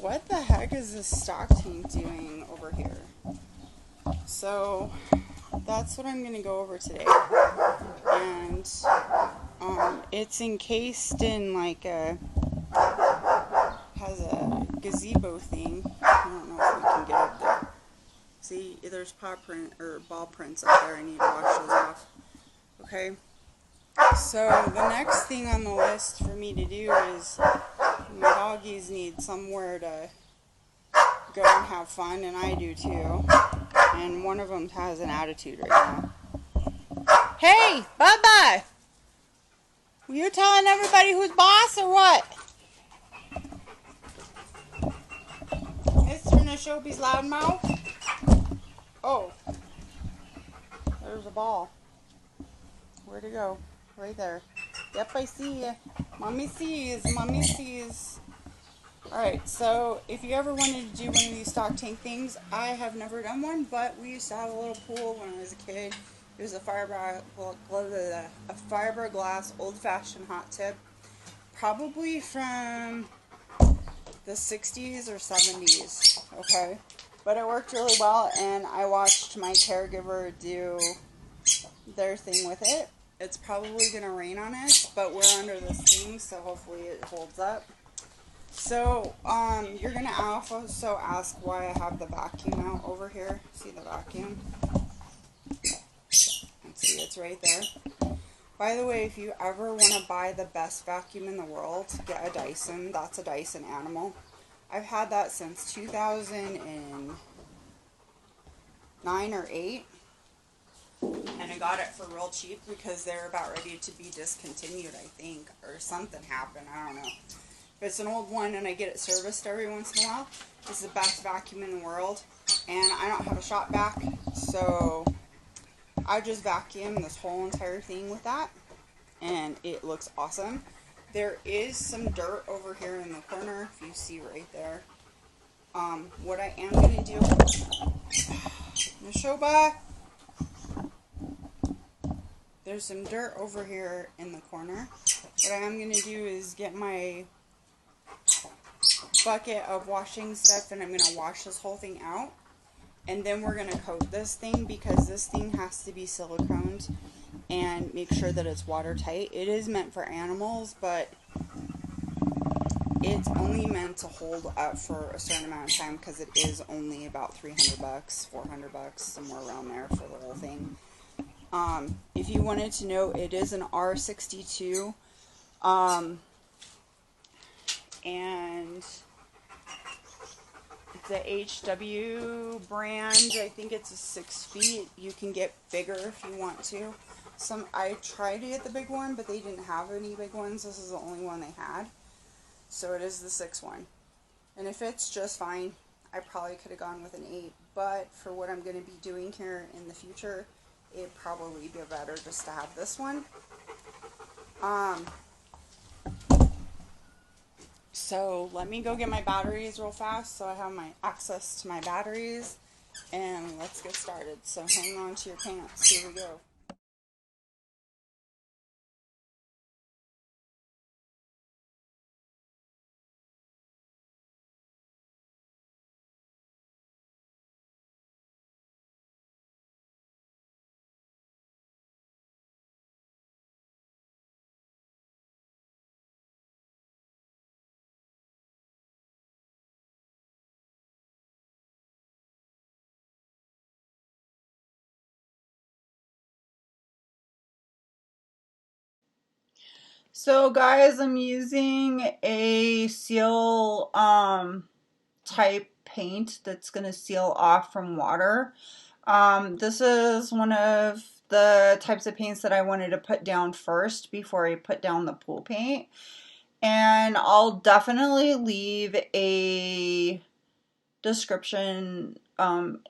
what the heck is this stock tank doing over here? So that's what I'm going to go over today. And it's encased in like has a gazebo thing. I don't know if we can get up there. See, there's paw print or ball prints up there. I need to wash those off. Okay. So the next thing on the list for me to do is my doggies need somewhere to go and have fun, and I do too. And one of them has an attitude right now. Hey, Bubba! Were you telling everybody who's boss or what? Mr. Neshobi's loudmouth? Oh, there's a ball. Where'd it go? Right there. Yep, I see you. Mommy sees. Mommy sees. Alright, so if you ever wanted to do one of these stock tank things, I have never done one, but we used to have a little pool when I was a kid. It was a fiberglass old-fashioned hot tub, probably from the 60s or 70s, okay? But it worked really well, and I watched my caregiver do their thing with it. It's probably going to rain on us, but we're under this thing, so hopefully it holds up. So, you're going to also ask why I have the vacuum out over here. See the vacuum? Let's see, it's right there. By the way, if you ever want to buy the best vacuum in the world, get a Dyson. That's a Dyson Animal. I've had that since 2009 or 8. And I got it for real cheap because they're about ready to be discontinued, I think. Or something happened, I don't know. But it's an old one and I get it serviced every once in a while. It's the best vacuum in the world. And I don't have a shop vac, so I just vacuum this whole entire thing with that. And it looks awesome. There is some dirt over here in the corner, if you see right there. What I am going to do... Neshoba! There's some dirt over here in the corner. What I am going to do is get my bucket of washing stuff and I'm going to wash this whole thing out. And then we're going to coat this thing because this thing has to be siliconed and make sure that it's watertight. It is meant for animals, but it's only meant to hold up for a certain amount of time because it is only about $300, $400, somewhere around there for the whole thing. If you wanted to know, it is an R62, and the HW brand, I think it's a 6 feet. You can get bigger if you want to. I tried to get the big one, but they didn't have any big ones. This is the only one they had. So it is the 6 one. And it fits just fine. I probably could have gone with an 8, but for what I'm going to be doing here in the future, it'd probably be better just to have this one. So let me go get my batteries real fast so I have my access to my batteries, and let's get started. So hang on to your pants. Here we go. So guys, I'm using a seal type paint that's going to seal off from water. This is one of the types of paints that I wanted to put down first before I put down the pool paint. And I'll definitely leave a description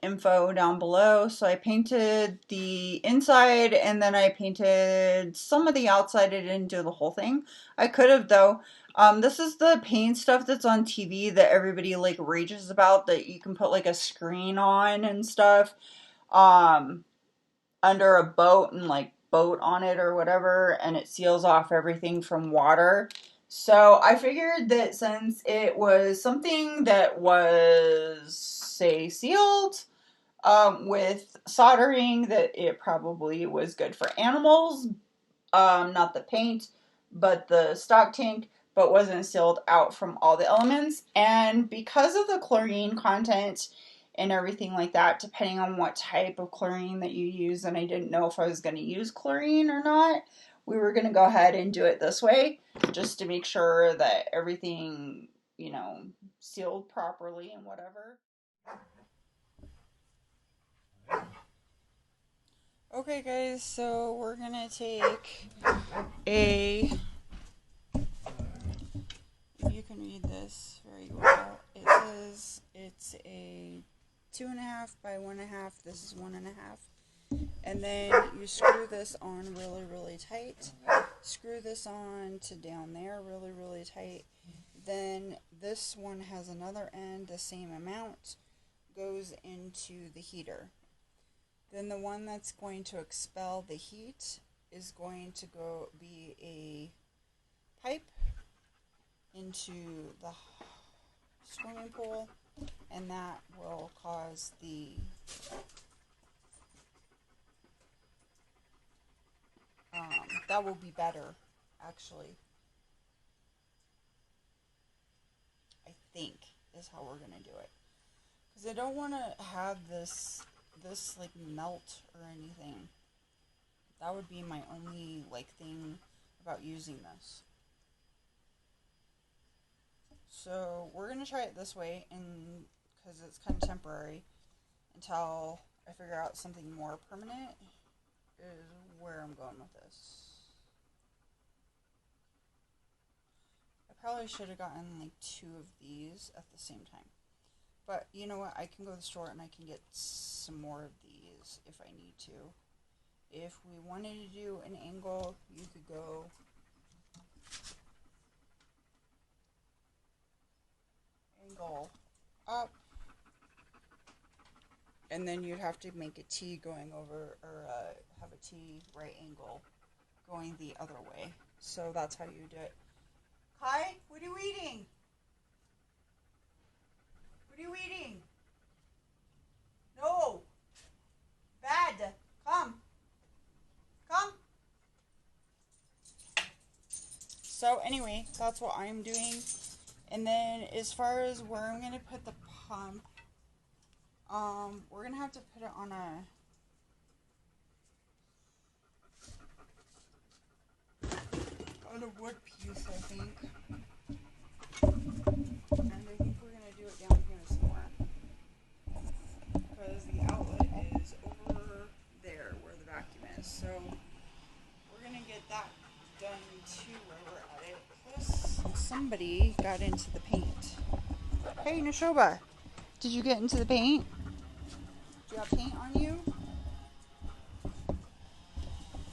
info down below. So I painted the inside and then I painted some of the outside. I didn't do the whole thing. I could have though. This is the paint stuff that's on TV that everybody like rages about, that you can put like a screen on and stuff under a boat and like boat on it or whatever, and it seals off everything from water. So I figured that since it was something that was, say, sealed with soldering, that it probably was good for animals. Not the paint, but the stock tank, but wasn't sealed out from all the elements. And because of the chlorine content and everything like that, depending on what type of chlorine that you use, and I didn't know if I was going to use chlorine or not, we were going to go ahead and do it this way just to make sure that everything, sealed properly and whatever. Okay, guys, so we're going to take a, if you can read this very well, it says it's a 2.5 by 1.5. This is 1.5. And then you screw this on really, really tight. Screw this on to down there really, really tight. Then this one has another end, the same amount, goes into the heater. Then the one that's going to expel the heat is going to go be a pipe into the swimming pool, and that will cause that will be better, actually. I think is how we're gonna do it, because I don't want to have this like melt or anything. That would be my only like thing about using this. So we're gonna try it this way, and because it's kind of temporary until I figure out something more permanent, is where I'm going with this. I probably should have gotten like 2 of these at the same time. But you know what? I can go to the store and I can get some more of these if I need to. If we wanted to do an angle, you could go angle up, and then you'd have to make a T going over, or have a T right angle going the other way. So that's how you do it. Kai, what are you eating? What are you eating? No. Bad. Come. Come. So anyway, that's what I'm doing. And then as far as where I'm going to put the pump, we're going to have to put it on a wood piece, I think. And I think we're going to do it down here somewhere, because the outlet is over there where the vacuum is. So we're going to get that done too while we're at it. Plus, somebody got into the paint. Hey, Nashoba, did you get into the paint? Do you have paint on you?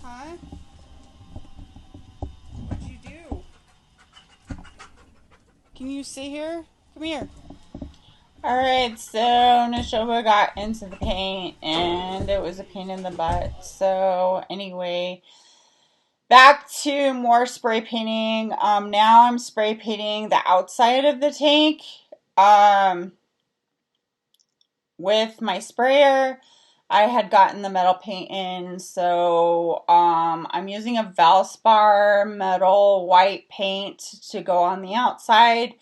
Huh? What'd you do? Can you sit here? Come here. Alright, so Nashoba got into the paint and it was a pain in the butt. So anyway, back to more spray painting. Now I'm spray painting the outside of the tank with my sprayer. I had gotten the metal paint in, so I'm using a Valspar metal white paint to go on the outside.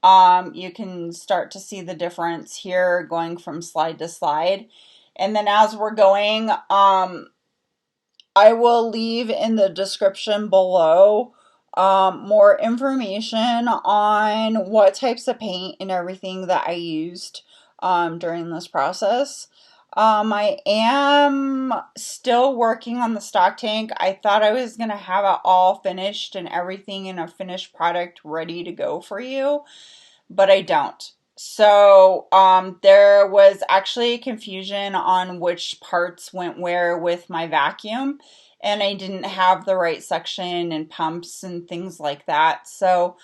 You can start to see the difference here going from slide to slide. And then as we're going, I will leave in the description below more information on what types of paint and everything that I used during this process. I am still working on the stock tank. I thought I was going to have it all finished and everything in a finished product ready to go for you, but I don't. So there was actually confusion on which parts went where with my vacuum, and I didn't have the right section and pumps and things like that. So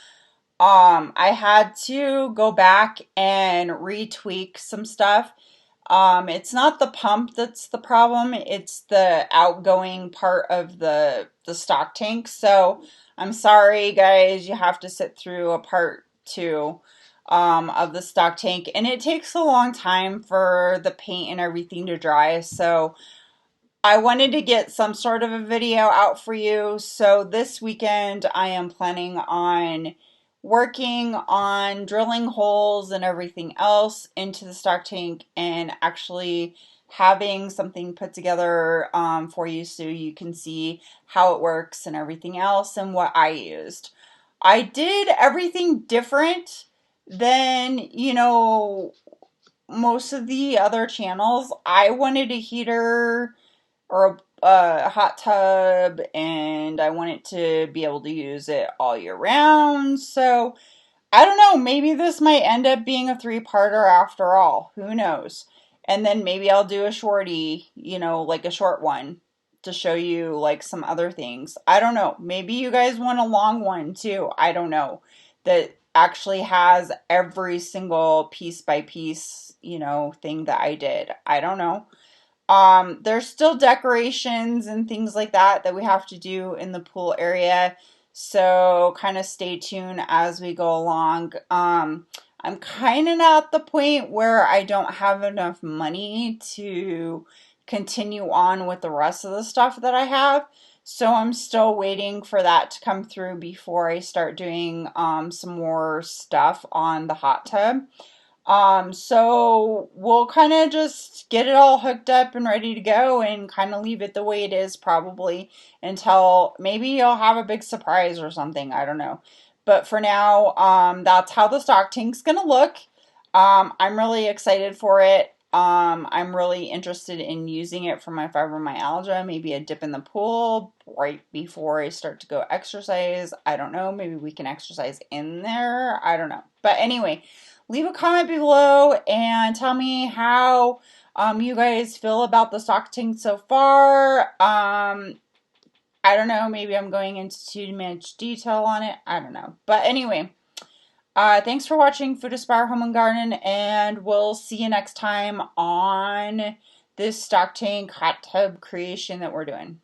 I had to go back and retweak some stuff. It's not the pump that's the problem, it's the outgoing part of the stock tank. So I'm sorry, guys, you have to sit through a part two of the stock tank, and it takes a long time for the paint and everything to dry. So I wanted to get some sort of a video out for you. So this weekend I am planning on working on drilling holes and everything else into the stock tank and actually having something put together for you so you can see how it works and everything else and what I used. I did everything different than, most of the other channels. I wanted a heater or a hot tub, and I want it to be able to use it all year round. So I don't know, maybe this might end up being a three-parter after all. Who knows? And then maybe I'll do a shorty, like a short one to show you like some other things. I don't know. Maybe you guys want a long one too. I don't know. That actually has every single piece by piece, thing that I did. I don't know. There's still decorations and things like that we have to do in the pool area. So kind of stay tuned as we go along. I'm kind of at the point where I don't have enough money to continue on with the rest of the stuff that I have. So I'm still waiting for that to come through before I start doing some more stuff on the hot tub. So we'll kind of just get it all hooked up and ready to go and kind of leave it the way it is probably until maybe you'll have a big surprise or something. I don't know. But for now, that's how the stock tank's gonna look. I'm really excited for it. I'm really interested in using it for my fibromyalgia, maybe a dip in the pool right before I start to go exercise. I don't know. Maybe we can exercise in there. I don't know. But anyway, leave a comment below and tell me how you guys feel about the stock tank so far. I don't know. Maybe I'm going into too much detail on it. I don't know. But anyway, thanks for watching Food Aspire Home and Garden, and we'll see you next time on this stock tank hot tub creation that we're doing.